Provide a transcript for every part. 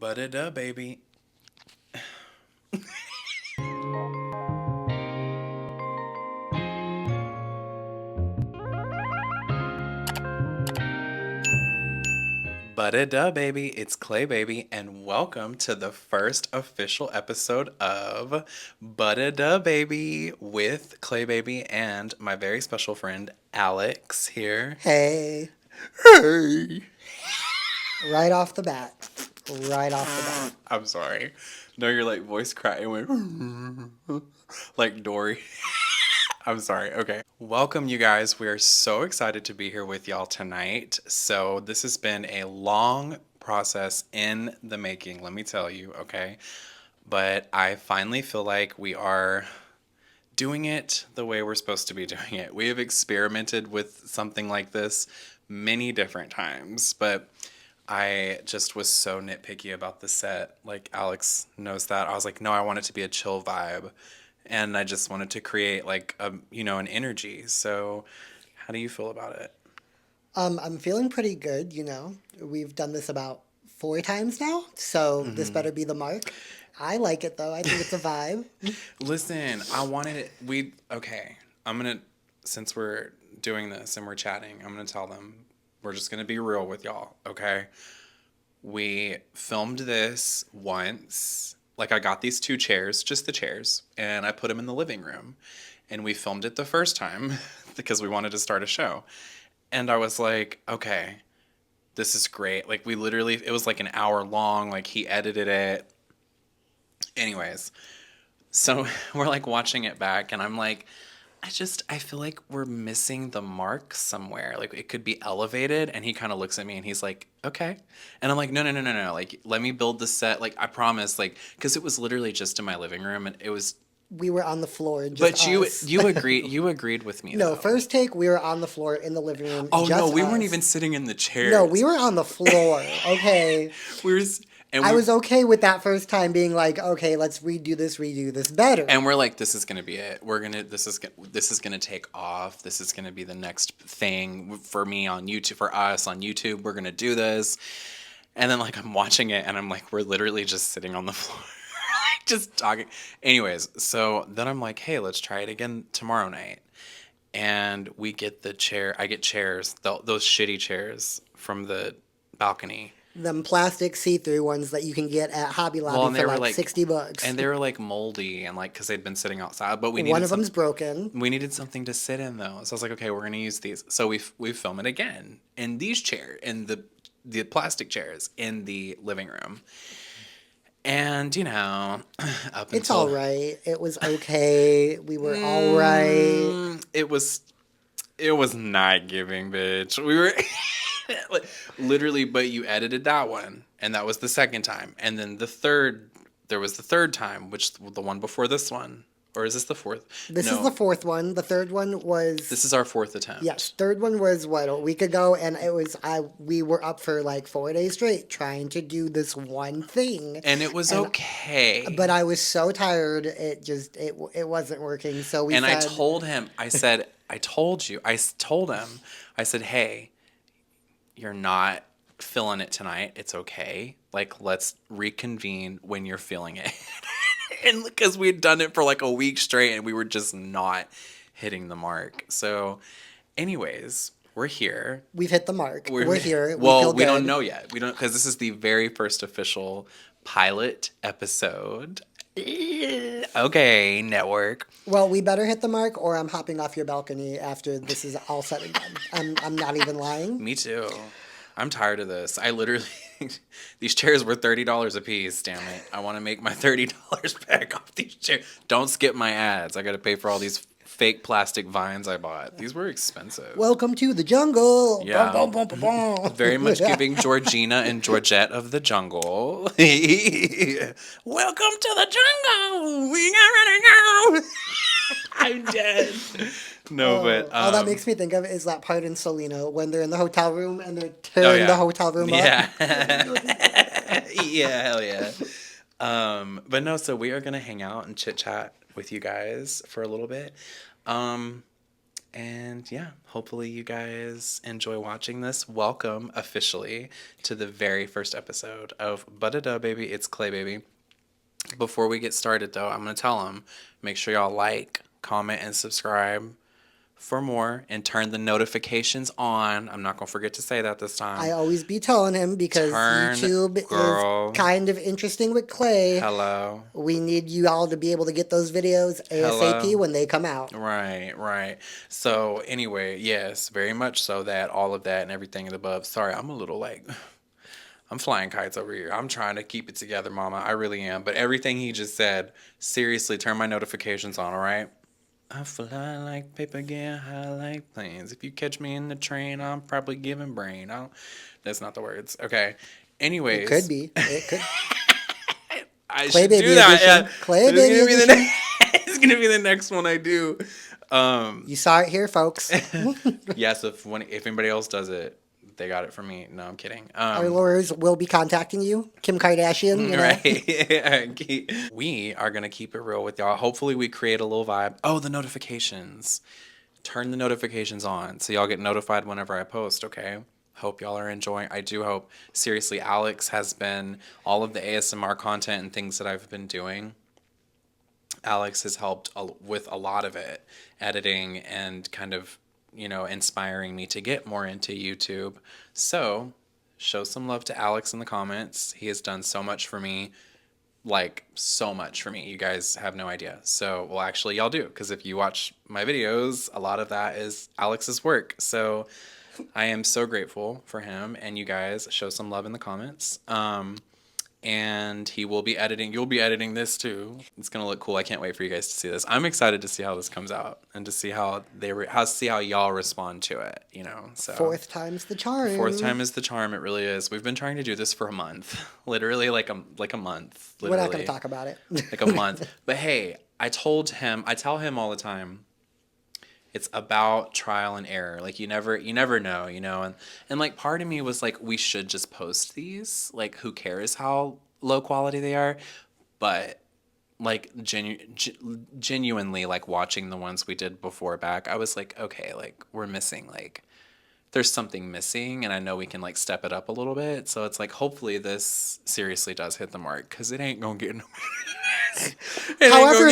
Buhdiduh, baby. Buhdiduh, baby. It's claybaby, and welcome to the first official episode of Buhdiduh, baby, with claybaby and my very special friend Alex here. Hey, Hey. right off the bat. Right off the bat. I'm sorry. No, your like voice cracked and went like Dory. I'm sorry. Okay. Welcome, you guys. We are so excited to be here with y'all tonight. So, this has been a long process in the making, let me tell you, okay? But I finally feel like we are doing it the way we're supposed to be doing it. We have experimented with something like this many different times, but I just was so nitpicky about the set. Like Alex knows that. I was like, no, I want it to be a chill vibe. And I just wanted to create like an energy. So how do you feel about it? I'm feeling pretty good. We've done this about 4 times now, so this better be the mark. I like it though. I think it's a vibe. Listen, I wanted it. Okay. I'm going to, since we're doing this and we're chatting, I'm going to tell them we're just going to be real with y'all. Okay. We filmed this once. Like, I got these two chairs, just the chairs, and I put them in the living room. And we filmed it the first time because we wanted to start a show. And I was like, okay, this is great. Like, we literally, it was like an hour long. Like, he edited it. Anyways, so we're like watching it back, and I'm like, I feel like we're missing the mark somewhere. Like it could be elevated. And he kind of looks at me and he's like, okay. And I'm like, no, no, no, no, no. Like, let me build the set. Like, I promise. Like, because it was literally just in my living room and it was, We were on the floor, just but you, us. you agreed with me No, though. first take, we were on the floor in the living room, Oh no, just we weren't us. even sitting in the No, chairs. we were on the floor, okay? We were, and I we, was okay with that first time being like, okay, let's redo this better. and we're like, this is gonna be it. This is gonna take off. This is gonna be the next thing for me on YouTube, for us on YouTube. We're gonna do this. And then like I'm watching it and I'm like, we're literally just sitting on the floor, just talking. Anyways, so then I'm like, hey, let's try it again tomorrow night. And we get the chair. I get chairs, those shitty chairs from the balcony. Them plastic see-through ones that you can get at Hobby Well, Lobby and for they were like like, $60. and they were like moldy and like because they'd been sitting outside. But we One needed of them's broken. we needed something to sit in though. So I was like, okay, we're gonna use these. So we film it again in these chairs, in the plastic chairs in the living room. And up It's until all right. It was okay. We were all right. it was not giving, bitch. We were like, literally, but you edited that one, and that was the second time, and then there was the third time, which the one before this one, or is this the fourth? This is No, the fourth one. The third one was this is our fourth attempt. yes. Third one was what, a week ago, and it was we were up for like 4 days straight trying to do this one thing, And it was and okay. but I was so tired. It wasn't working. So we And I said, told him, I said, I told you, told him, I said, hey, you're not feeling it tonight. It's okay. Like, let's reconvene when you're feeling it. And because we had done it for like a week straight and we were just not hitting the mark. So, anyways, we're here. we've hit the mark. We're here. We Well, feel we don't good. know yet. We don't, because this is the very first official pilot episode. Okay, network. Well, we better hit the mark, or I'm hopping off your balcony after this is all said and done. I'm not even lying. Me too. I'm tired of this. I literally, these chairs were $30 a piece. Damn it! I want to make my $30 back off these chairs. Don't skip my ads. I got to pay for all these fake plastic vines I bought. These were expensive. Welcome to the jungle. Yeah. Bum, bum, bum, bum, bum. Very much giving Georgina and Georgette of the jungle. Welcome to the jungle. We gotta go. I'm dead. No, but All that makes me think of is that part in Selena when they're in the hotel room and they're tearing the hotel room up. Yeah. Yeah, hell yeah. But no, so we are gonna hang out and chit chat with you guys for a little bit. And yeah, hopefully you guys enjoy watching this. Welcome officially to the very first episode of Buhdiduh, baby. It's claybaby. Before we get started, though, I'm going to tell them, make sure y'all like, comment, and subscribe for more, and turn the notifications on. I'm not going to forget to say that this I time. always be telling him because Turn, YouTube girl. is kind of interesting with Clay. Hello. We need you all to be able to get those videos ASAP Hello. when they come out. Right. So, anyway, yes, very much so that all of that and everything above. Sorry, I'm a little like, I'm flying kites over here. I'm trying to keep it together, mama. I really am. But everything he just said, seriously, turn my notifications on, all right? I fly like paper, get high like planes. If you catch me in the train, I'm probably giving brain. That's not the words. Okay. It could Anyways, be. It could. I Clay should Baby do that. edition. Yeah. Clay It's Baby gonna be the edition. it's gonna be the next one I do. You saw it here, folks. Yes, if anybody else does it, they got it from me. No, I'm kidding. Our lawyers will be contacting you. Kim Kardashian, you know. Right. We are gonna keep it real with y'all. Hopefully, we create a little vibe. Oh, the notifications. Turn the notifications on so y'all get notified whenever I post. Okay. Hope y'all are enjoying. I do hope. Seriously, Alex has been all of the ASMR content and things that I've been doing. Alex has helped with a lot of it, editing and kind of, inspiring me to get more into YouTube. So, show some love to Alex in the comments. He has done so much for me, like so much for me. You guys have no idea. So, well, actually, y'all do, because if you watch my videos, a lot of that is Alex's work. So, I am so grateful for him, and you guys show some love in the comments. And he will be editing. You'll be editing this too. It's gonna look cool. I can't wait for you guys to see this. I'm excited to see how this comes out and to see how how y'all respond to it. So Fourth time's the charm. fourth time is the charm. It really is. We've been trying to do this for a month, literally like a month. Literally. We're not going to talk about it. Like a month. But hey, I tell him all the time, it's about trial and error. Like you never know, and like part of me was like, we should just post these. Like who cares how low quality they are? But like genuinely, like watching the ones we did before back, I was like, okay, like we're missing, like there's something missing, and I know we can like step it up a little bit. So it's like hopefully this seriously does hit the mark, because it ain't gonna get no However,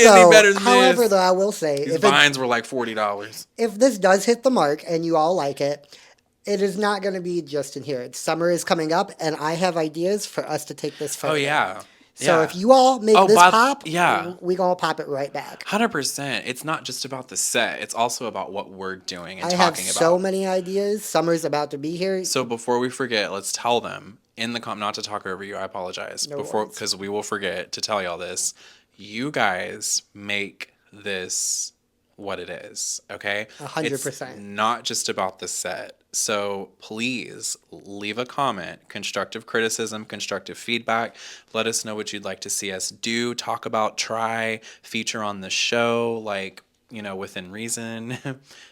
though, I will say, these vines were like $40. If this does hit the mark and you all like it, it is not going to be just in here. Summer is coming up, and I have ideas for us to take this further. Oh yeah. So if you all make this pop, yeah, we gonna pop it right back. 100%. It's not just about the set; it's also about what we're doing and talking about. I have so many ideas. Summer's about to be here. So before we forget, let's tell them in the not to talk over you. I apologize because we will forget to tell y'all this. You guys make this what it is, okay? 100%. It's not just about the set. So please leave a comment, constructive criticism, constructive feedback. Let us know what you'd like to see us do, talk about, try, feature on the show, like, within reason.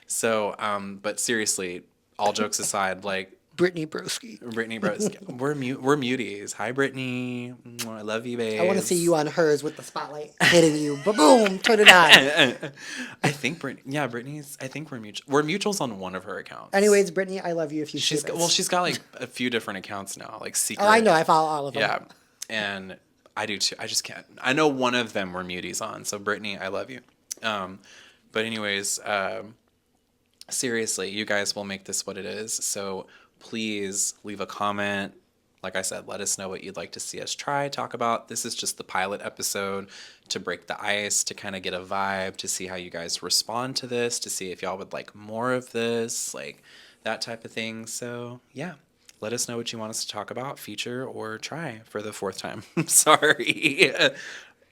So, but seriously, all jokes aside, like, Brittany Broski. We're muties. Hi, Brittany. I love you, babe. I want to see you on hers with the spotlight hitting you. Boom, turn it on. I think Brittany's. I think we're mutual. We're mutuals on one of her accounts. Anyways, Brittany, I love you. If you she's got like a few different accounts now, like secret. Oh, I know. I follow all of them. Yeah, and I do too. I just can't. I know one of them we're muties on. So Brittany, I love you. But anyways, seriously, you guys will make this what it is. So please leave a comment. Like I said, let us know what you'd like to see us talk about. This is just the pilot episode to break the ice, to kind of get a vibe, to see how you guys respond to this, to see if y'all would like more of this, like that type of thing. So yeah, let us know what you want us to talk about, feature, or try for the fourth time. Sorry.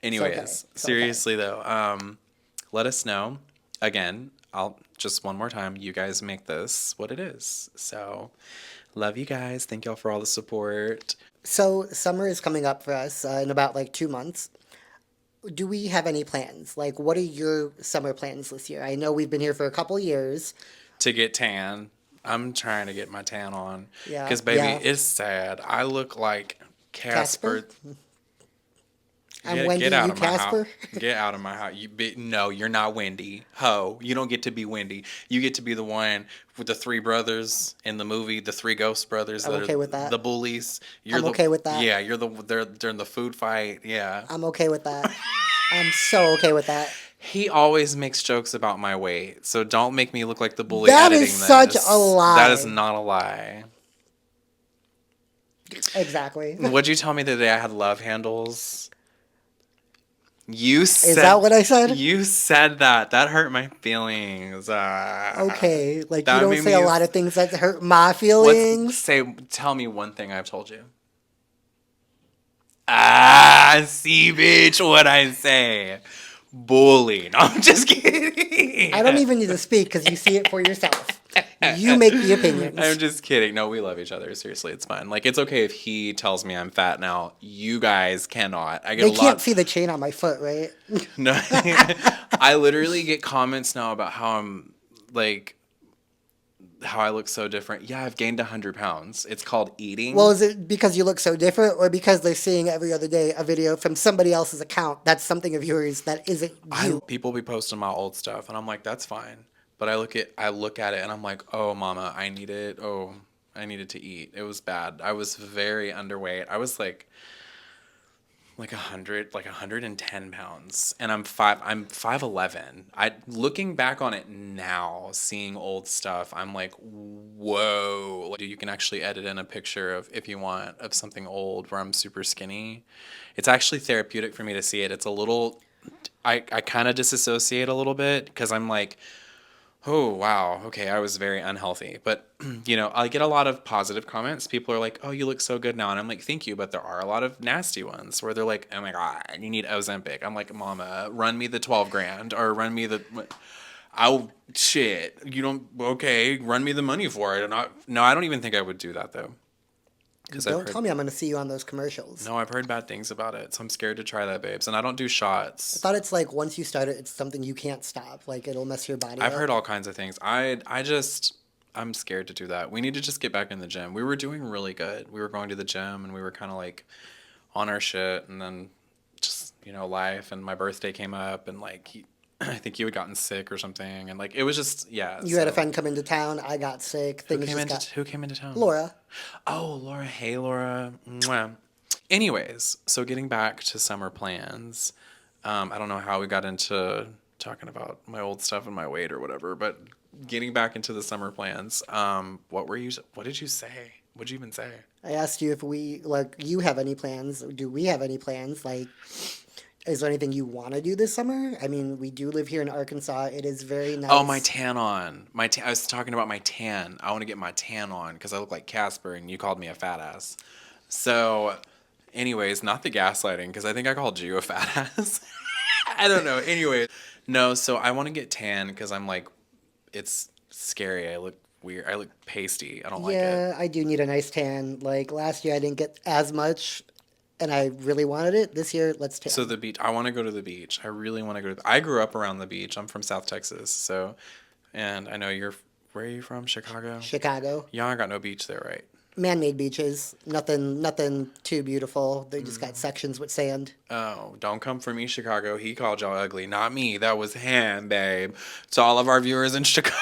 Anyways, seriously though, let us know. Again, I'll just one more time, you guys make this what it is. So love you guys. Thank y'all for all the support. So summer is coming up for us in about like 2 months. Do we have any plans? Like, what are your summer plans this year? I know we've been here for a couple years. To get tan. I'm trying to get my tan on. Yeah. Because, baby, it's sad. I look like Casper. I'm Wendy, Get out you of my house. Casper. Get out of my house. No, you're not Wendy. Ho, you don't get to be Wendy. You get to be the one with the three brothers in the movie, the three ghost brothers I'm that are okay with that. the bullies. You're I'm the okay with that. yeah, you're the they're during the food fight. Yeah. I'm okay with that. I'm so okay with that. He always makes jokes about my weight, so don't make me look like the bully That is editing such a this. That is lie. not a lie. Exactly. What'd you tell me the day I had love handles? You Is that said what I said? you said that. That hurt my feelings. Okay, like you That don't made say a me. lot of things that hurt my What's feelings. say? Tell me one thing I've told you. Ah, see, bitch, what I say. Bully. No, I'm just kidding. I don't even need to speak because you see it for yourself. You make the I'm opinions. just kidding. No, we love each other. Seriously, it's fine. Like, it's okay if he tells me I'm fat now. You guys cannot. I get They a can't lot. see the chain on my foot, right? No, I literally get comments now about how I'm like how I look so different. Yeah, I've gained 100 pounds. It's called Well, eating. is it because you look so different or because they're seeing every other day a video from somebody else's account that's something of yours that isn't I you? people be posting my old stuff, and I'm like, that's fine. But I look at it, and I'm like, oh, mama, I need it. Oh, I needed to eat. It was bad. I was very underweight. I was like 100, like 110 pounds, and I'm 5'11". I looking back on it now, seeing old stuff, I'm like, whoa. Like, you can actually edit in a picture of, if you want, of something old where I'm super skinny. It's actually therapeutic for me to see it. It's a little, I kind of disassociate a little bit because I'm like, oh, wow. Okay, I was very unhealthy. But, I get a lot of positive comments. People are like, oh, you look so good now. And I'm like, thank you. But there are a lot of nasty ones where they're like, oh my God, you need Ozempic. I'm like, mama, run me the 12 grand or run me the. I'll shit. You don't. Okay, run me the money for it. And no, I don't even think I would do that though. Because I've Don't heard. tell me I'm going to see you on those commercials. No, I've heard bad things about it. So I'm scared to try that, babes. And I don't do I shots. thought it's like once you start it, it's something you can't stop. Like it'll mess your body I've up. heard all kinds of things. I'm scared to do that. We need to just get back in the gym. We were doing really good. We were going to the gym and we were kind of like on our shit, and then just, life, and my birthday came up, and like I think you had gotten sick or something, and like it was just, yeah. You had a So friend come into town. I got sick. Things just got. who came into town? Laura. Oh, Laura. Hey, Laura. Mwah. Anyways, so getting back to summer plans, I don't know how we got into talking about my old stuff and my weight or whatever, but getting back into the summer plans, what did you say? What'd you even say? I asked you if we like you have any plans. Do we have any plans? Like, is there anything you want to do this summer? I mean, we do live here in Arkansas. It is very Oh, my nice. tan on. I was talking about my tan. I want to get my tan on because I look like Casper and you called me a fat ass. So, anyways, not the gaslighting because I think I called you a fat ass. I don't know. Anyway, no, so I want to get tan because I'm like, it's scary. I look weird. I look pasty. I don't like it. Yeah, I do need a nice tan. Like last year, I didn't get as much, and I really wanted it. This year, let's So tan. the beach, I want to go to the beach. I really want to go to I grew up around the beach. I'm from South Texas. So, and I know where are you from? Chicago? Chicago, Y'all ain't got no beach there, right? man-made beaches. Nothing too beautiful. They just got sections with sand. Oh, don't come for me, Chicago. He called y'all ugly, not me. That was him, babe. To all of our viewers in Chicago.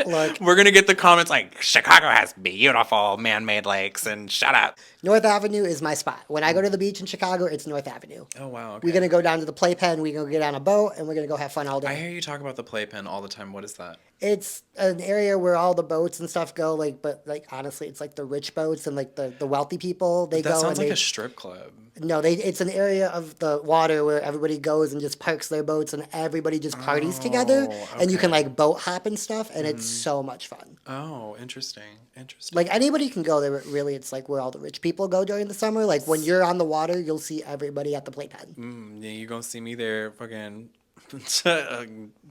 Look, We're gonna get the comments like Chicago has beautiful man-made lakes, and shut up. North Avenue is my spot. When I go to the beach in Chicago, it's North Avenue. Oh wow, We're okay. gonna go down to the playpen. We're gonna get on a boat, and we're gonna go have fun all I day. hear you talk about the playpen all the time. What is that? It's an area where all the boats and stuff go. Like, but like honestly, it's like the rich boats and like the wealthy people. They That go sounds and like they a strip club. no, they. It's an area of the water where everybody goes and just parks their boats and everybody just parties together, Oh, and you can okay. like boat hop and stuff, and it's so much fun. Oh, interesting. Interesting. Like anybody can go there. But really, it's like where all the rich people go during the summer. Like when you're on the water, you'll see everybody at the playpen. Yeah, you gonna see me there, fucking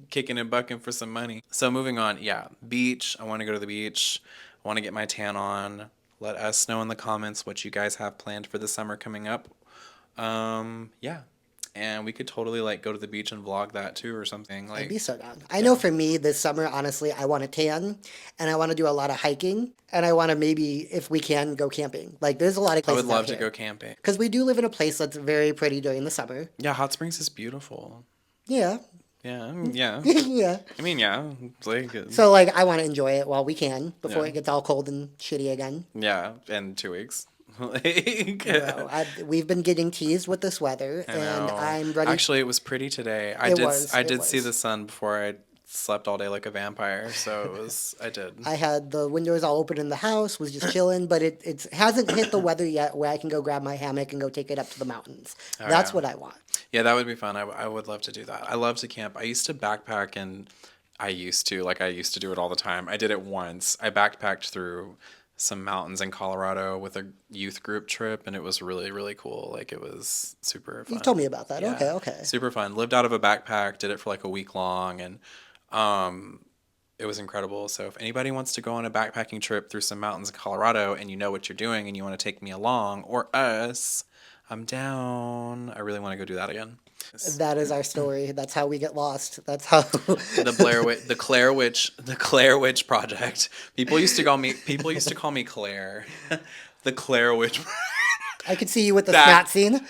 kicking and bucking for some money. So moving on, yeah, beach. I want to go to the beach. I want to get my tan on. Let us know in the comments what you guys have planned for the summer coming up. Yeah. and we could totally like go to the beach and vlog that too or something. I'd Like, be so down. I know yeah. for me this summer, honestly, I want to tan and I want to do a lot of hiking and I want to maybe, if we can, go camping. Like, there's a lot of I would places out love to go here. camping. Because we do live in a place that's very pretty during the summer. Yeah, Hot Springs is beautiful. Yeah. Yeah, yeah. Yeah. I mean, yeah, it's like, So, like, I want to enjoy it while we can before yeah, it gets all cold and shitty again. yeah, in 2 weeks. Like, Well, we've been getting teased with this weather, I and know. I'm ready. Actually, it was pretty today. It was. I It did see was. the sun before I slept all day like a vampire. So it was. I did. I had the windows all open in the house, was just chilling, but it hasn't hit the weather yet where I can go grab my hammock and go take it up to the mountains. Oh That's yeah, what I want. yeah. That would be fun. I would love to do that. I love to camp. I used to backpack and I used to do it all the time. I did it once. I backpacked through some mountains in Colorado with a youth group trip, and it was really really cool. Like it was super You fun. told me about that. Yeah, Okay, okay. super fun. Lived out of a backpack. Did it for like a week long, and um, it was incredible. So if anybody wants to go on a backpacking trip through some mountains in Colorado and you know what you're doing and you want to take me along or us, I'm down. I really want to go do that again. That is our story. That's how we get lost. That's how. The Claire Witch Project. People used to call me Claire. The Claire Witch. I could see you with the That snot scene.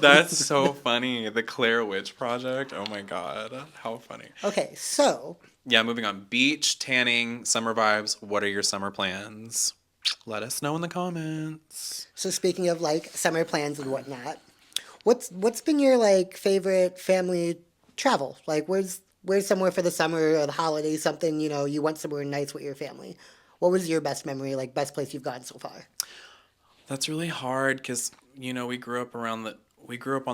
that's so funny. The Claire Witch Project. Oh my god, how funny. Okay, so Yeah, moving on. Beach, tanning, summer vibes. What are your summer plans? Let us know in the comments. speaking of like summer plans and whatnot, what's been your like favorite family travel? Like where's somewhere for the summer or the holidays, something, you went somewhere nice with your family. What was your best memory, like best place you've gone so far? That's really hard because we grew up on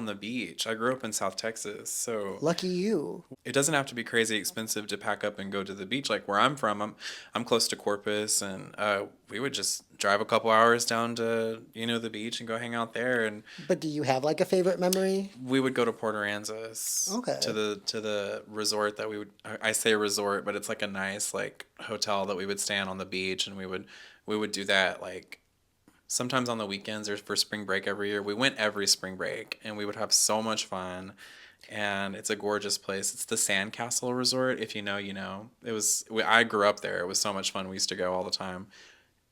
the beach. I grew up in South Texas, so Lucky you. it doesn't have to be crazy expensive to pack up and go to the beach. Like where I'm from, I'm close to Corpus, and we would just drive a couple hours down to the beach and go hang out there. And But do you have like a favorite memory? we would go to Port Aransas Okay. to the resort that we would. I say resort, but it's like a nice like hotel that we would stay on the beach, and we would do that like sometimes on the weekends or for spring break every year. We went every spring break and we would have so much fun. And it's a gorgeous place. It's the Sandcastle Resort. If you know, you know. I grew up there. It was so much fun. We used to go all the time.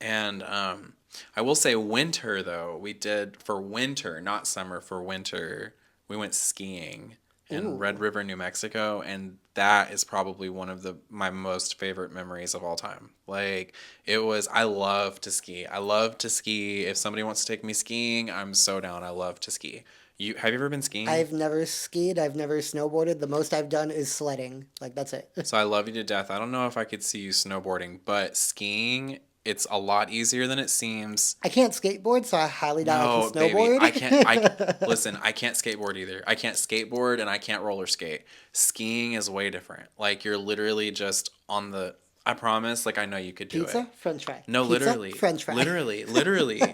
And I will say winter though. We did for winter, not summer, for winter. We went skiing in Ooh. Red River, New Mexico, and that is probably one of my most favorite memories of all time. Like I love to ski. I love to ski. If somebody wants to take me skiing, I'm so down. I love to ski. Have you ever been skiing? I've never skied, I've never snowboarded. The most I've done is sledding. Like that's it. So I love you to death. I don't know if I could see you snowboarding, but skiing, it's a lot easier than it seems. I can't skateboard, so I highly doubt I No, can baby, I can't. snowboard. Listen. I can't skateboard either. I can't skateboard and I can't roller skate. Skiing is way different. Like you're literally just on the. I promise. Like I know you could do it. Pizza, French fry. No, Pizza, literally, French fry. literally.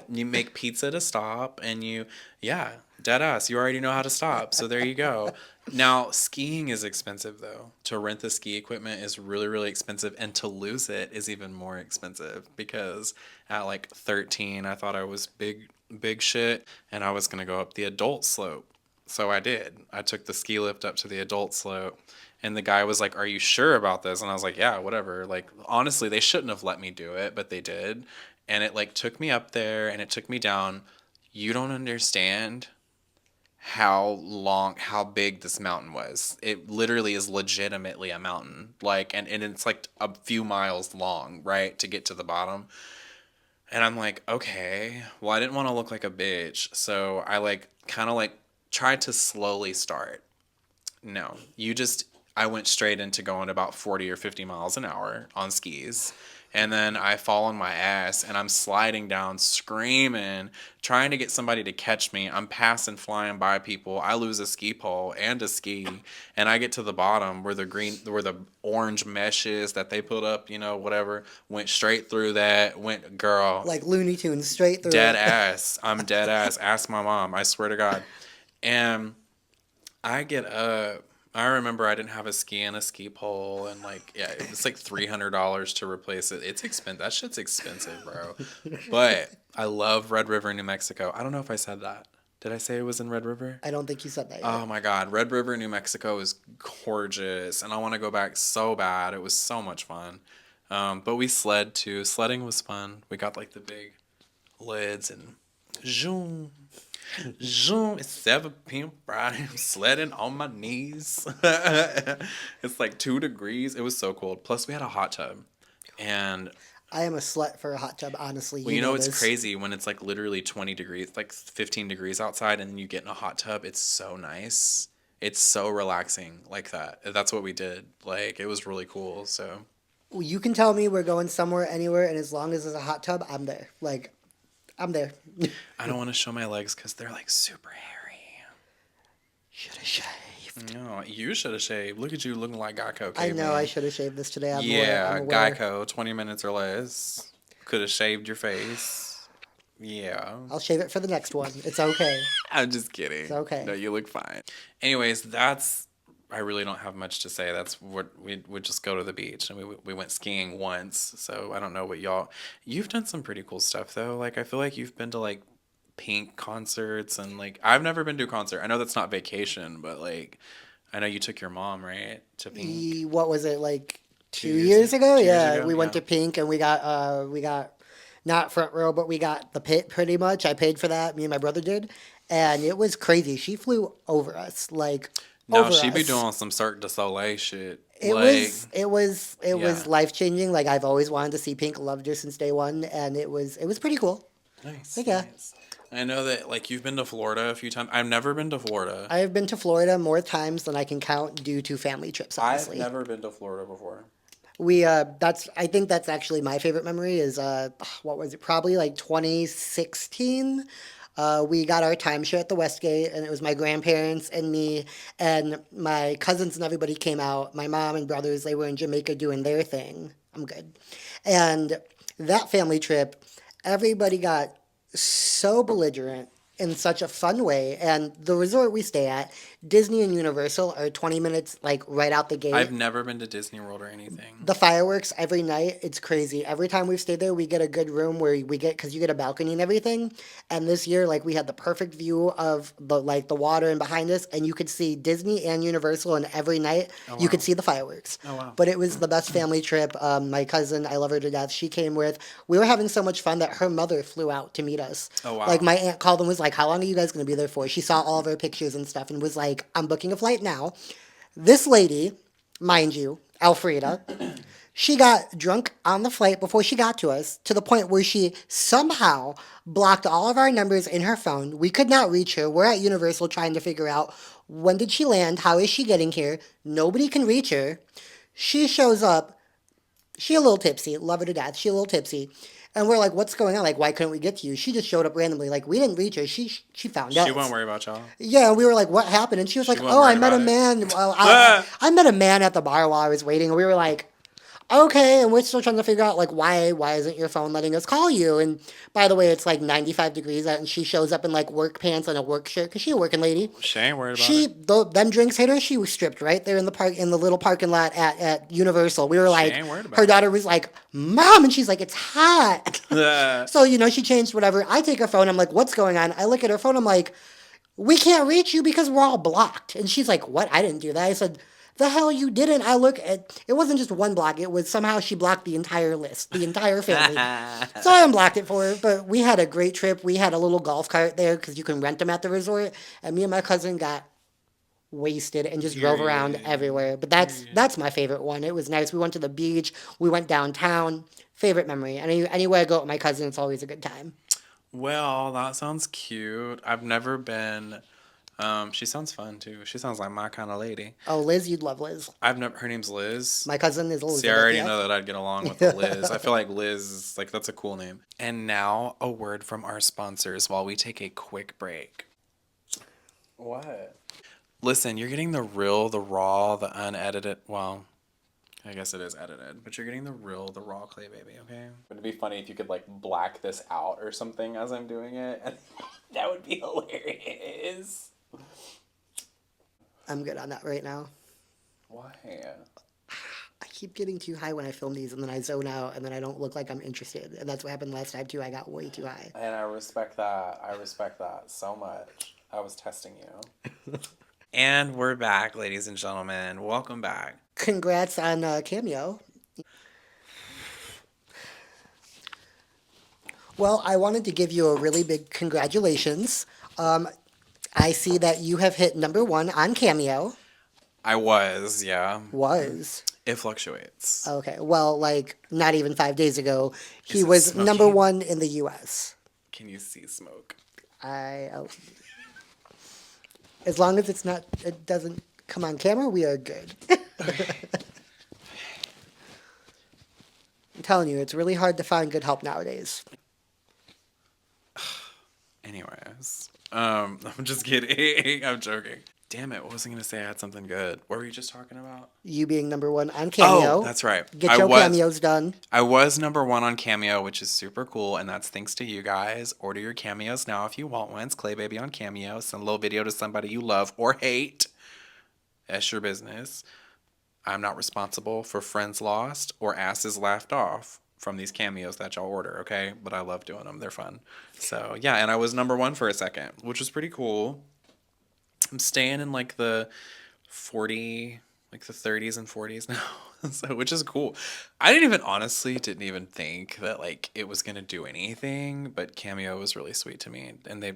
You make pizza to stop, and yeah, dead ass. You already know how to stop. So there you go. Now skiing is expensive though. To rent the ski equipment is really really expensive, and to lose it is even more expensive because at like 13, I thought I was big shit, and I was gonna go up the adult slope. So I did. I took the ski lift up to the adult slope. And the guy was like, "Are you sure about this?" And I was like, "Yeah, whatever." Like, honestly, they shouldn't have let me do it, but they did. And it like took me up there and it took me down. You don't understand how big this mountain was. It literally is legitimately a mountain. Like, and it's like a few miles long, right, to get to the bottom. And I'm like, okay, well, I didn't want to look like a bitch. So I like kind of like tried to slowly start. No, I went straight into going about 40 or 50 miles an hour on skis. And then I fall on my ass and I'm sliding down, screaming, trying to get somebody to catch me. I'm passing, flying by people. I lose a ski pole and a ski. And I get to the bottom where the orange mesh is that they put up, whatever. Went straight through that. Girl, Like Looney Tunes, straight through dead it. ass. I'm dead ass. Ask my mom. I swear to God. And I get up. I remember I didn't have a ski and a ski pole, and like, yeah, it's like $300 to replace it. It's expensive. That shit's expensive, bro. But I love Red River, New Mexico. I don't know if I said that. Did I say it was in Red River? I don't think you said that yet. Oh my God, Red River, New Mexico is gorgeous, and I want to go back so bad. It was so much fun. But we sled too. Sledding was fun. We got like the big lids and zoom, zoom. It's 7 p.m. Friday. I'm sledding on my knees. It's like 2 degrees. It was so cold. Plus, we had a hot tub, and I am a slut for a hot tub, honestly. well, You know it's this. crazy when it's like literally 20 degrees, like 15 degrees outside, and then you get in a hot tub. It's so nice. It's so relaxing like that. That's what we did. Like, it was really cool. So, You can tell me we're going somewhere, anywhere, and as long as there's a hot tub, I'm there. Like, I'm there. I don't want to show my legs because they're like super hairy. Should have shaved. No, you should have shaved. Look at you looking like Geico. I know caveman. I should have shaved this today. Yeah, I'm aware. Geico, 20 minutes or less. Could have shaved your face. Yeah. I'll shave it for the next one. It's okay. I'm just kidding. It's okay. No, you look fine. Anyways, I really don't have much to say. That's what we would just go to the beach, and we went skiing once. So I don't know what you've done some pretty cool stuff though. Like, I feel like you've been to like Pink concerts, and like I've never been to a concert. I know that's not vacation, but like I know you took your mom, right, to Pink. What was it, like 2 2 years years ago? 2 years Yeah, ago? we went Yeah. to Pink and we got not front row, but we got the pit pretty much. I paid for that. Me and my brother did, and it was crazy. She flew over us, like No, over she be us. doing some Cirque du Soleil shit. It Like, was yeah. life changing. Like I've always wanted to see Pink. Loved her since day one, and it was pretty cool. nice, But yeah. nice. I know that like you've been to Florida a few times. I've never been to Florida. I have been to Florida more times than I can count due to family trips. I've Honestly, never been to Florida before. I think that's actually my favorite memory is what was it? Probably like 2016. We got our timeshare at the Westgate, and it was my grandparents and me, and my cousins and everybody came out. My mom and brothers, they were in Jamaica doing their thing. I'm good. And that family trip, everybody got so belligerent in such a fun way. And the resort we stay at, Disney and Universal, are 20 minutes like right out the gate. I've never been to Disney World or anything. The fireworks every night, it's crazy. Every time we've stayed there, we get a good room where because you get a balcony and everything. And this year, like we had the perfect view of the water and behind us, and you could see Disney and Universal, and every night you could wow. see the fireworks. Oh, wow. But it was the best family trip. My cousin, I love her to death. She came with. We were having so much fun that her mother flew out to meet us. Oh, wow. Like my aunt called and was like, "How long are you guys going to be there for?" She saw all of our pictures and stuff and was like, "I'm booking a flight now." This lady, mind you, Alfreda, she got drunk on the flight before she got to us to the point where she somehow blocked all of our numbers in her phone. We could not reach her. We're at Universal trying to figure out when did she land? How is she getting here? Nobody can reach her. She shows up. She a little tipsy. Love her to death. She a little tipsy. And we're like, what's going on? Like, why couldn't we get to you? She just showed up randomly. Like, we didn't reach her. She found us. She won't worry about y'all. Yeah, we were like, what happened? And she was like, won't oh, I worry met a about it. man. Well, I met a man at the bar while I was waiting. And we were like, okay. And we're still trying to figure out, like, why isn't your phone letting us call you? And by the way, it's like 95 degrees out, and she shows up in, like, work pants and a work shirt because she's a working lady. She ain't worried about it. Them drinks hit her. She was stripped right there in the little parking lot at Universal. We were like, ain't worried about her it. daughter was like, Mom, and she's like, it's hot. So, she changed whatever. I take her phone. I'm like, what's going on? I look at her phone. I'm like, we can't reach you because we're all blocked. And she's like, what? I didn't do that. I said, the hell you didn't. I look at, it wasn't just one block. It was somehow she blocked the entire list, the entire family. So I unblocked it for her. But we had a great trip. We had a little golf cart there because you can rent them at the resort. And me and my cousin got wasted and just drove around everywhere. But that's my favorite one. It was nice. We went to the beach. We went downtown. Favorite memory. Anywhere I go with my cousin, it's always a good time. Well, that sounds cute. I've never been. She sounds fun too. She sounds like my kind of lady. Oh, Liz, you'd love Liz. Her name's Liz. My cousin is Elizabeth. See, I already yeah. know that I'd get along with the Liz. I feel like Liz is like, that's a cool name. And now a word from our sponsors while we take a quick break. What? Listen, you're getting the real, the raw, the unedited. Well, I guess it is edited, but you're getting the real, the raw claybaby, okay? Would it be funny if you could like black this out or something as I'm doing it? That would be hilarious. I'm good on that right now. Why? I keep getting too high when I film these, and then I zone out, and then I don't look like I'm interested. And that's what happened last time too. I got way too high. And I respect that. I respect that so much. I was testing you. And we're back, ladies and gentlemen. Welcome back. Congrats on Cameo. Well, I wanted to give you a really big congratulations. I see that you have hit #1 on Cameo. I was, yeah. Was. It fluctuates. Okay, well, like not even 5 days ago, he Is it was smoky? #1 in the U.S. Can you see smoke? I, as long as it doesn't come on camera, we are good. I'm telling you, it's really hard to find good help nowadays. Anyways, I'm just kidding. I'm joking. Damn it, what was I going to say? I had something good. What were you just talking about? You being #1 on Cameo. Oh, that's right. Get your cameos done. I was #1 on Cameo, which is super cool, and that's thanks to you guys. Order your cameos now if you want one. It's claybaby on Cameo. Send a little video to somebody you love or hate. That's your business. I'm not responsible for friends lost or asses laughed off from these cameos that y'all order, okay? But I love doing them. They're fun. So, yeah, and I was #1 for a second, which was pretty cool. I'm staying in like the 30s and 40s now, so which is cool. I honestly didn't even think that like it was gonna do anything, but Cameo was really sweet to me, and they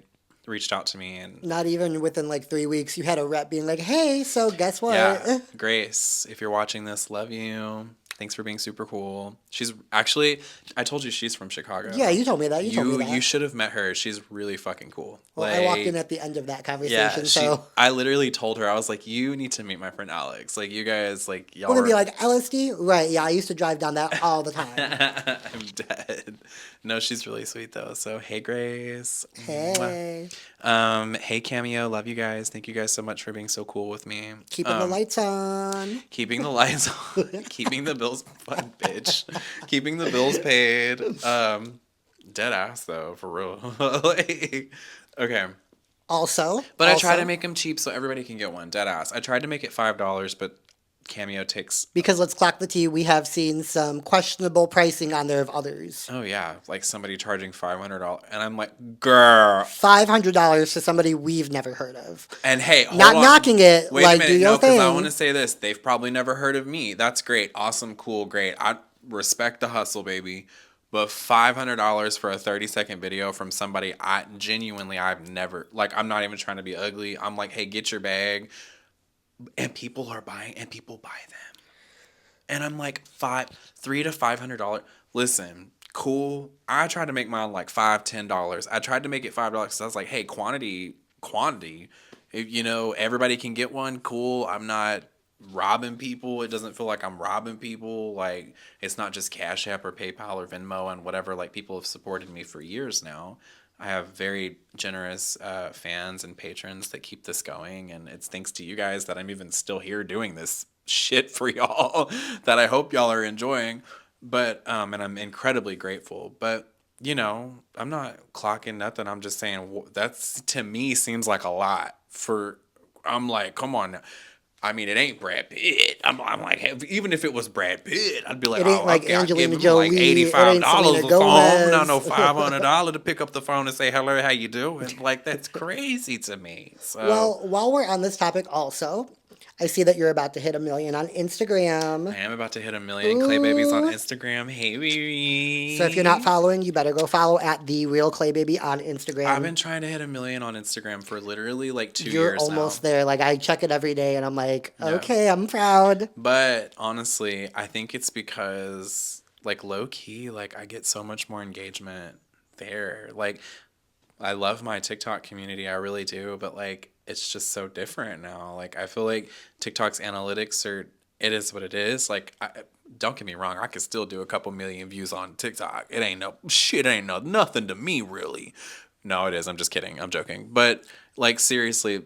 reached out to me and Not even within like 3 weeks, you had a rep being like, "Hey, so guess what?" yeah, Grace, if you're watching this, love you. Thanks for being super cool. She's actually, I told you she's from Chicago. Yeah, you told me that. You told me that. You should have met her. She's really fucking cool. Well, I walked in at the end of that conversation, so I literally told her, I was like, you need to meet my friend Alex. Like, you guys, like, y'all we're gonna be are- like LSD, right? Yeah, I used to drive down that all the time. I'm dead. No, she's really sweet though. So hey, Grace. Hey, Hey Cameo. Love you guys. Thank you guys so much for being so cool with me. keeping the lights on. Keeping the lights on. Keeping the bills fun, bitch. Keeping the bills paid. Dead ass though, for real. Like, okay. Also, But I try to make them cheap so everybody can get one. Dead ass. I tried to make it $5, but Cameo takes. because let's clock the tea. We have seen some questionable pricing on there of others. Oh yeah, like somebody charging $500, and I'm like, girl. $500 to somebody we've never heard of. And hey, hold Not on. knocking it. Wait like, a minute, do your no, because thing. I want to say this. They've probably never heard of me. That's great, awesome, cool, great. I respect the hustle, baby. But $500 for a 30-second video from somebody I've never, like, I'm not even trying to be ugly. I'm like, hey, get your bag. And people are buying, and people buy them. And I'm like, $300 to $500. Listen, cool. I tried to make mine like $5, $10. I tried to make it $5 because I was like, hey, quantity. If, everybody can get one. Cool. I'm not robbing people. It doesn't feel like I'm robbing people. Like, it's not just Cash App or PayPal or Venmo and whatever. Like, people have supported me for years now. I have very generous fans and patrons that keep this going, and it's thanks to you guys that I'm even still here doing this shit for y'all that I hope y'all are enjoying. But and I'm incredibly grateful. But I'm not clocking nothing. I'm just saying that's, to me, seems like a lot for. I'm like, come on. I mean, it ain't Brad Pitt. I'm like, hey, even if it was Brad Pitt, I'd be like, It ain't oh, like okay, I'll give Angelina him Jolie, like it ain't $85 Selena a phone, not Gomez. no $500 to pick up the phone and say hello, how you doing? Like, that's crazy to me. So Well, while we're on this topic, also, I see that you're about to hit 1 million on Instagram. I am about to hit 1 million claybabies on Ooh. Instagram. Hey, baby. So if you're not following, you better go follow at The Real Claybaby on Instagram. I've been trying to hit 1 million on Instagram for literally like 2 You're years almost now. there. Like, I check it every day, and I'm like, Yeah. okay, I'm proud. But honestly, I think it's because, like, low key, like, I get so much more engagement there. Like, I love my TikTok community, I really do, but like, it's just so different now. Like, I feel like TikTok's analytics it is what it is. Like, don't get me wrong, I could still do a couple million views on TikTok. It ain't no shit, ain't no nothing to me, really. No, it is. I'm just kidding. I'm joking. But like, seriously,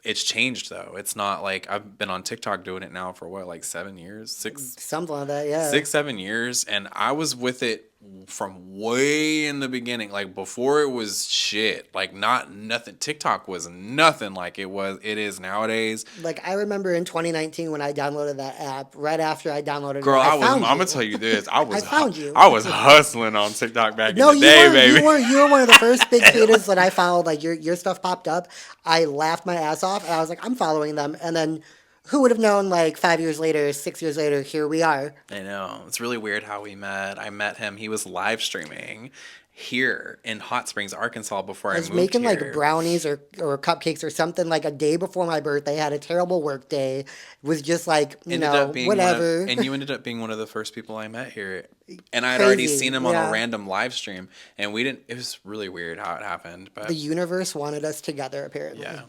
it's changed though. It's not like I've been on TikTok doing it now for what, like 7 years, Something like that, yeah. 6, 7 years, and I was with it from way in the beginning, like before it was shit, like not nothing. TikTok was nothing like it is nowadays. Like I remember in 2019 when I downloaded that app. Right after I downloaded it, Girl, I I'm found gonna you. tell you this. I found you. I was hustling on TikTok back in No, the you day, were. You baby. were. You were one of the first big creators that I followed. Like your stuff popped up. I laughed my ass off, and I was like, I'm following them. And then, who would have known? Like 5 years later, 6 years later, here we are. I know. It's really weird how we met. I met him. He was live streaming here in Hot Springs, Arkansas before I I was moved making like here. brownies or cupcakes or something like a day before my birthday. Had a terrible work day. Was just like Ended up being whatever. and you ended up being one of the first people I met here. And I had already Crazy. seen him on a Yeah. random live stream, and we didn't. It was really weird how it happened, The but universe wanted us together. Apparently. yeah.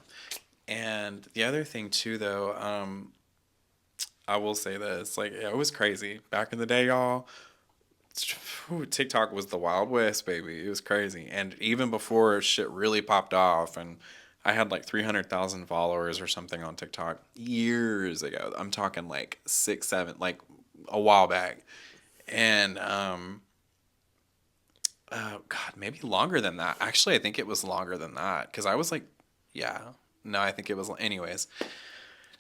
And the other thing too, though, I will say this: like, yeah, it was crazy back in the day, y'all. TikTok was the Wild West, baby. It was crazy. And even before shit really popped off, and I had like 300,000 followers or something on TikTok years ago. I'm talking like 6, 7, like a while back. And, oh God, maybe longer than that. Actually, I think it was longer than that. Because I was like, yeah. No, I think it was, anyways.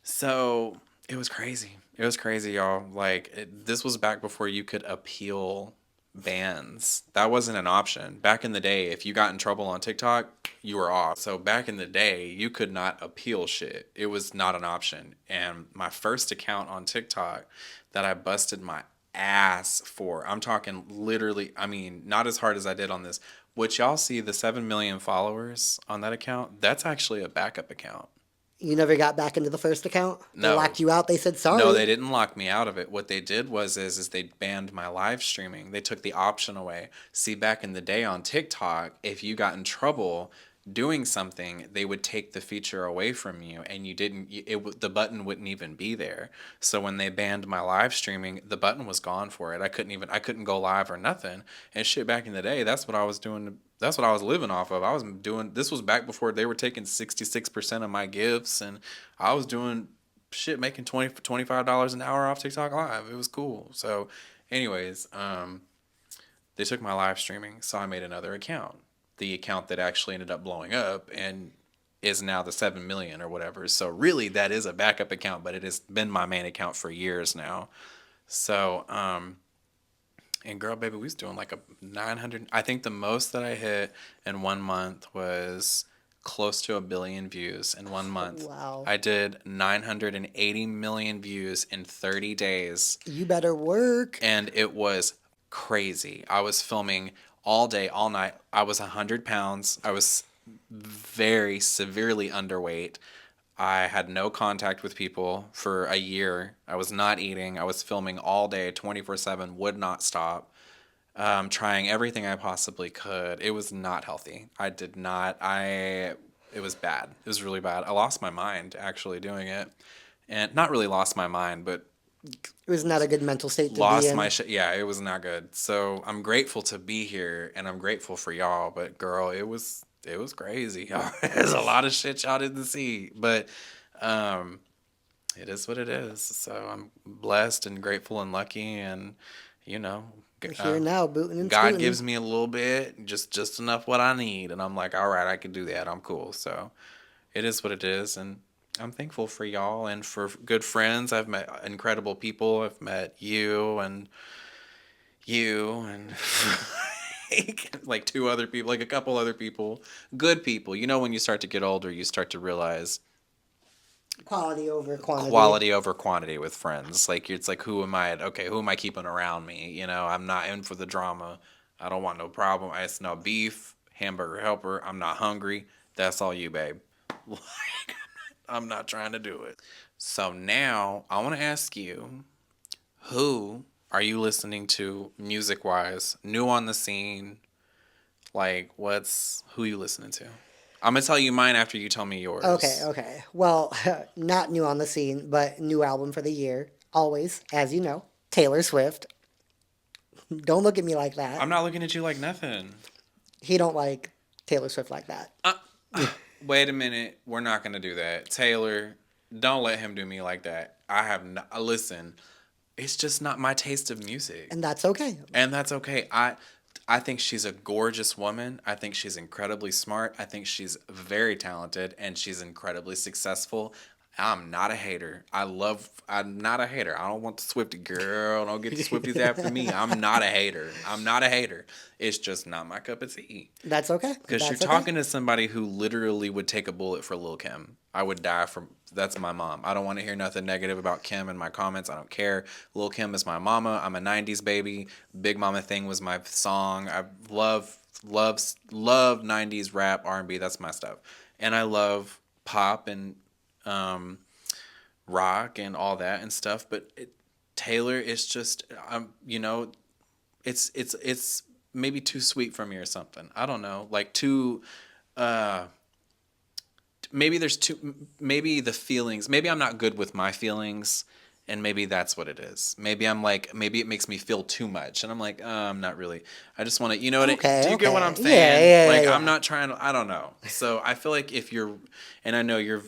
So it was crazy. It was crazy, y'all. Like this was back before you could appeal bans. That wasn't an option. Back in the day, if you got in trouble on TikTok, you were off. So back in the day, you could not appeal shit. It was not an option. And my first account on TikTok that I busted my ass for. I'm talking literally, I mean, not as hard as I did on this. What y'all see, the 7 million followers on that account, that's actually a backup account. You never got back into the first account. They No. locked you out. They said No, sorry. they didn't lock me out of it. What they did is they banned my live streaming. They took the option away. See, back in the day on TikTok, if you got in trouble doing something, they would take the feature away from you, and you didn't. The button wouldn't even be there. So when they banned my live streaming, the button was gone for it. I couldn't go live or nothing. And shit, back in the day, that's what I was doing. That's what I was living off of. I was doing. This was back before they were taking 66% of my gifts, and I was doing shit making $25 an hour off TikTok Live. It was cool. So, anyways, they took my live streaming, so I made another account. The account that actually ended up blowing up and is now the 7 million or whatever. So really that is a backup account, but it has been my main account for years now. So, and girl baby, we was doing like a 900, I think the most that I hit in 1 month was close to 1 billion views in 1 month. Wow. I did 980 million views in 30 days, You better work. and it was crazy. I was filming all day, all night. I was 100 pounds. I was very severely underweight. I had no contact with people for a year. I was not eating. I was filming all day, 24/7, would not stop, trying everything I possibly could. It was not healthy. I did not, it was bad. It was really bad. I lost my mind actually doing it. And not really lost my mind, but It was not a good mental state to be lost my in. shit. Yeah, it was not good. So I'm grateful to be here, and I'm grateful for y'all. But girl, it was crazy. Y'all. There's a lot of shit y'all didn't see, but um, it is what it is. So I'm blessed and grateful and lucky, and you know, We're here now, booting and God scooting. gives me a little bit, just enough what I need, and I'm like, all right, I can do that. I'm cool. So it is what it is, and I'm thankful for y'all and for good friends. I've met incredible people. I've met you and like two other people, like a couple other people, good people. You know, when you start to get older, you start to realize Quality over quantity. quality over quantity with friends. Like it's like who am I keeping around me? You know, I'm not in for the drama. I don't want no problem. I smell beef, hamburger helper. I'm not hungry. That's all you, babe. Like I'm not trying to do it. So now I want to ask you, who are you listening to music wise? New on the scene? Like who you listening to? I'm gonna tell you mine after you tell me Okay, yours. okay. Well, not new on the scene, but new album for the year. Always, as you know, Taylor Swift. Don't look at me like that. I'm not looking at you like nothing. He don't like Taylor Swift like that. Uh, Wait a minute. We're not gonna do that. Taylor, don't let him do me like that. I have not. Listen. it's just not my taste of music. And that's okay. And that's okay. I think she's a gorgeous woman. I think she's incredibly smart. I think she's very talented and she's incredibly successful. I'm not a hater. I'm not a hater. I don't want the Swifty girl. Don't get the Swifties after me. I'm not a hater. I'm not a hater. It's just not my cup of tea. That's okay. Because you're That's okay. talking to somebody who literally would take a bullet for Lil Kim. I would die from. That's my mom. I don't want to hear nothing negative about Kim in my comments. I don't care. Lil Kim is my mama. I'm a '90s baby. Big Mama Thing was my song. I love '90s rap, R&B. That's my stuff. And I love pop and rock and all that and stuff. But Taylor is just it's maybe too sweet for me or something. I don't know, like too. Maybe there's too. Maybe the feelings. Maybe I'm not good with my feelings, and maybe that's what it is. Maybe I'm like. Maybe it makes me feel too much, and I'm like, I'm not really. I just want to. You know what? Okay, Do you get what I'm okay. saying? Yeah, Like yeah. I'm not trying to. I don't know. So I feel like if you're, and I know you're.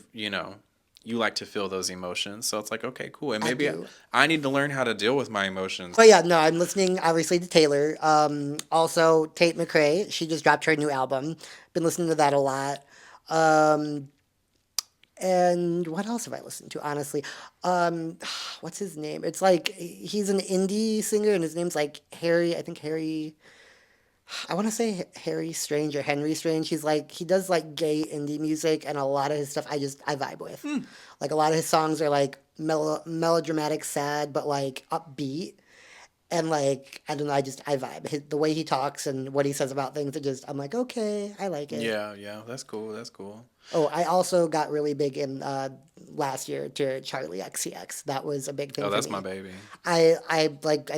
You like to feel those emotions, so it's like okay, cool, and maybe do. I need to learn how to deal with my emotions. But yeah, no, I'm listening obviously to Taylor. Also Tate McRae. She just dropped her new album. Been listening to that a lot. Um, and what else have I listened to? Honestly, what's his name? It's like he's an indie singer, and his name's like Harry. I think Harry. I want to say Harry Strange or Henry Strange. He's like he does like gay indie music, and a lot of his stuff I vibe with. Like a lot of his songs are like melodramatic, sad, but like upbeat, and like I don't know. I vibe the way he talks and what he says about things. I'm like okay, I like it. Yeah, yeah, that's cool. That's cool. Oh, I also got really big in last year to Charlie XCX. That was a big thing Oh, for that's my me. baby. I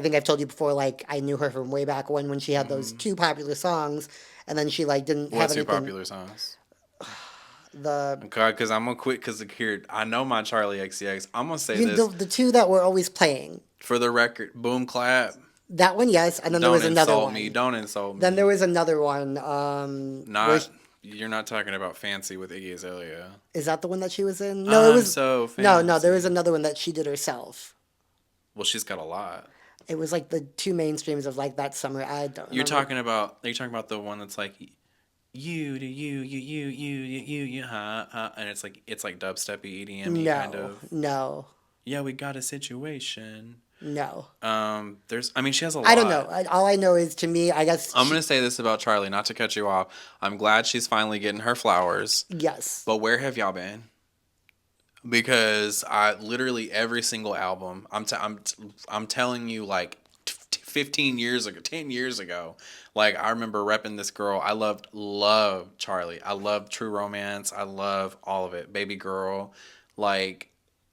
think I've told you before. Like I knew her from way back when she had those two popular songs, and then she like didn't have What's your anything. popular songs? The Okay, because I'm gonna quit. Because here, I know my Charlie XCX. I'm gonna say you this the two that were always playing. for the record. Boom clap. That one, yes, and then there Don't was another insult me. one. Don't insult me. Then there was another one. Where Not. You're not talking about Fancy with Iggy Azalea. is that the one that she was in? No, it I'm was so no. There was fancy. another one that she did herself. Well, she's got a lot. It was like the two mainstreams of like that summer. I don't You're remember. talking about. You're talking about the one that's like, you, and it's like dubsteppy EDM kind No, of. no, Yeah, we got a situation. no. I mean, she has a I don't know. lot. All I know is to me, I guess I'm gonna say this about Charlie, not to cut you off. I'm glad she's finally getting her flowers. yes. But where have y'all been? Because I literally every single album, I'm telling you, like 15 years ago, 10 years ago, like I remember repping this girl. I love Charlie. I love True Romance. I love all of it. Baby Girl, like.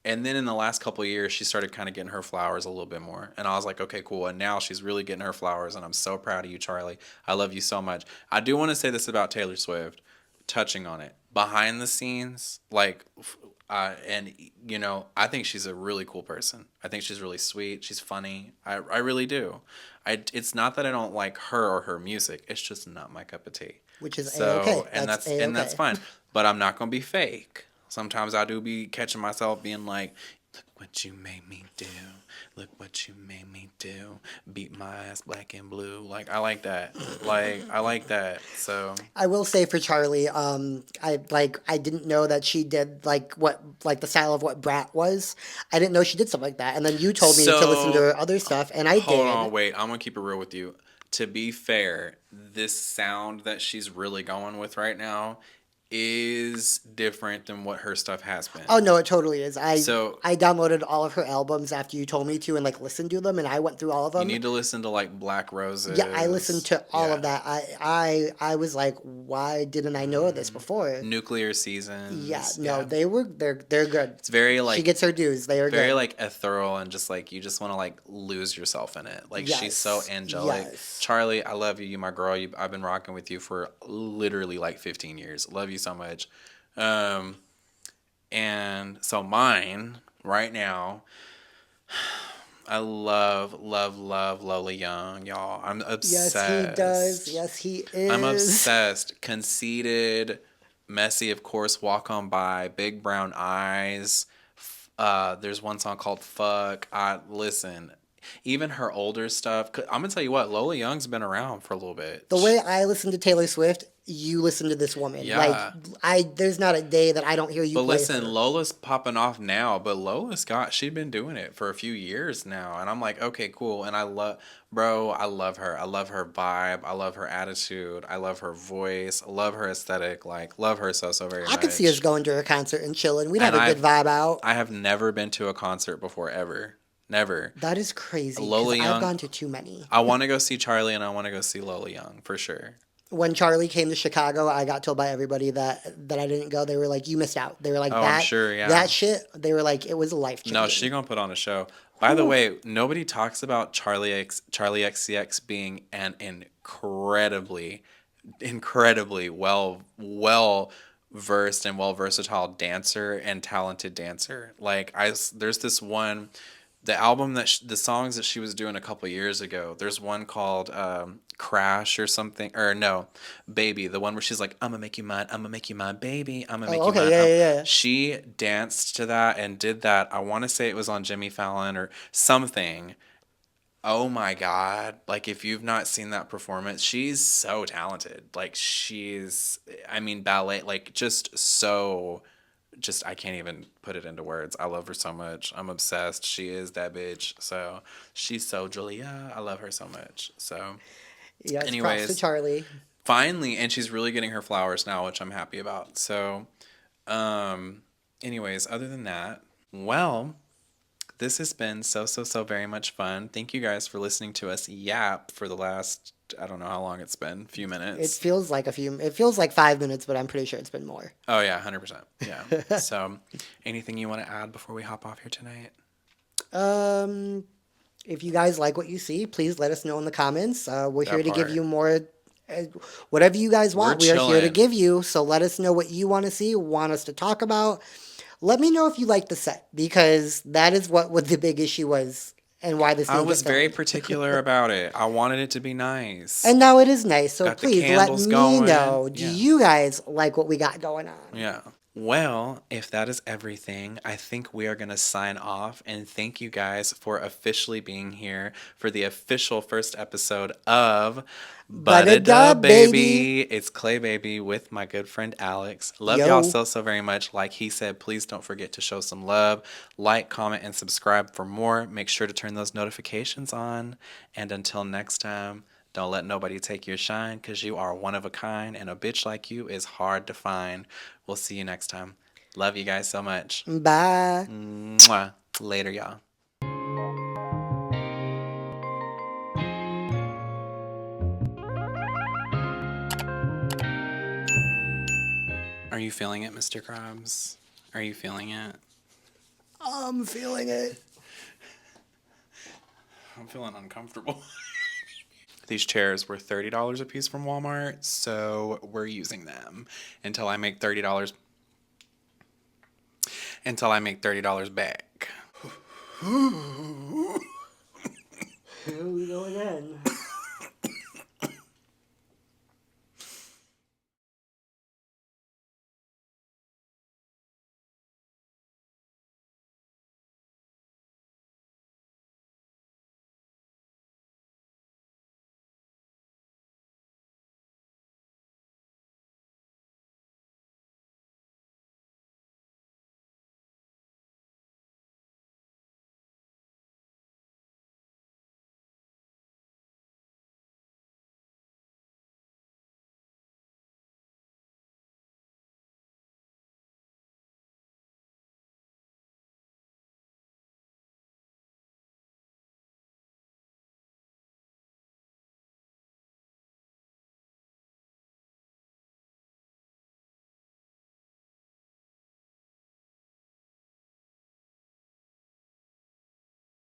And then in the last couple of years, she started kind of getting her flowers a little bit more. And I was like, okay, cool. And now she's really getting her flowers. And I'm so proud of you, Charlie. I love you so much. I do want to say this about Taylor Swift, touching on it. Behind the scenes, and I think she's a really cool person. I think she's really sweet. She's funny. I really do. It's not that I don't like her or her music. It's just not my cup of tea. Which is So, A-okay. and That's that's A-okay. fine. But I'm not gonna be fake. Sometimes I do be catching myself being like, "Look what you made me do. Look what you made me do. Beat my ass black and blue." Like I like that. I like that. So I will say for Charlie, I didn't know that she did like the style of what Brat was. I didn't know she did stuff like that. And then you told me to listen to so her other stuff, and I hold did. on, wait. I'm gonna keep it real with you. To be fair, this sound that she's really going with right now is different than what her stuff has been. Oh no, it totally is. So I downloaded all of her albums after you told me to and like listened to them, and I went through all of you them. need to listen to like Black Roses. Yeah, I listened to all Yeah. of that. I was like, why didn't I know this before? Nuclear Seasons. Yeah, no, they're good. It's very She gets her dues. They are very good. like ethereal and just like you just want to like lose yourself in it. Like she's so Yes, angelic. yes. Charlie, I love you. You my girl. I've been rocking with you for literally like 15 years. Love you so much. And so mine right now, I love Lola Young, y'all. I'm Yes, obsessed. he does. Yes, he is. I'm obsessed. Conceited, messy, of course. Walk on by, big brown eyes. There's one song called "Fuck." I listen. Even her older stuff. I'm gonna tell you what, Lola Young's been around for a little bit. The way I listen to Taylor Swift, you listen to this woman. Like Yeah. there's not a day that I don't hear you But play listen, her. Lola's popping off now, but she'd been doing it for a few years now. And I'm like, okay, cool. And I love her. I love her vibe. I love her attitude. I love her voice. I love her aesthetic. Like, love her so, so very I could see us much. going to a concert and chilling. We'd have And a good vibe out. I have never been to a concert before, ever. Never. That is crazy because Lola I've Young, gone to too many. I want to go see Charlie and I want to go see Lola Young for sure. When Charlie came to Chicago, I got told by everybody that I didn't go. They were like, "You missed out." They were like, Oh, I'm sure, yeah. that shit." They were like, "It was life changing." No, she gonna put on a show. By the way, nobody talks about Charlie XCX being an incredibly well versed and well versatile dancer and talented dancer. Like there's this one, the album the songs that she was doing a couple years ago. There's one called Crash or something, or no, Baby, the one where she's like, I'm gonna make you mine, baby, I'm gonna make Oh, you okay, mine. yeah, yeah, yeah. She danced to that and did that. I want to say it was on Jimmy Fallon or something. Oh my God. Like, if you've not seen that performance, she's so talented. Like, I mean, ballet, like, I can't even put it into words. I love her so much. I'm obsessed. She is that bitch. So, she's so Julia. I love her so much. So, Yes, props to anyways, Charlie. finally, and she's really getting her flowers now, which I'm happy about. So, um, anyways, other than that, well, this has been so very much fun. Thank you guys for listening to us yap for the last, I don't know how long it's been, few It minutes. feels like It feels like 5 minutes, but I'm pretty sure it's been more. Oh yeah, 100%. Yeah. So, anything you want to add before we hop off here tonight? Um, if you guys like what you see, please let us know in the comments. We're here That to give part. you more, whatever you guys want. We're We are here to chilling. give you. So let us know what you want to see, want us to talk about. Let me know if you like the set because that is what the big issue was and why this I didn't was get very filmed. particular about it. I wanted it to be nice. And now it is nice. So Got the please let candles me going. know. Do Yeah. you guys like what we got going on? Yeah. Well, if that is everything, I think we are going to sign off and thank you guys for officially being here for the official first episode of Buhdiduh, Buhdiduh, baby. baby. It's Clay Baby with my good friend Alex. Love y'all Yo. so very much. Like he said, please don't forget to show some love, like, comment, and subscribe for more. Make sure to turn those notifications on. And until next time, don't let nobody take your shine because you are one of a kind and a bitch like you is hard to find. We'll see you next time. Love you guys so much. Bye. Mwah. Later, y'all. Are you feeling it, Mr. Krabs? Are you feeling it? I'm feeling it. I'm feeling uncomfortable. These chairs were $30 a piece from Walmart, so we're using them until I make $30 back. Here we go again.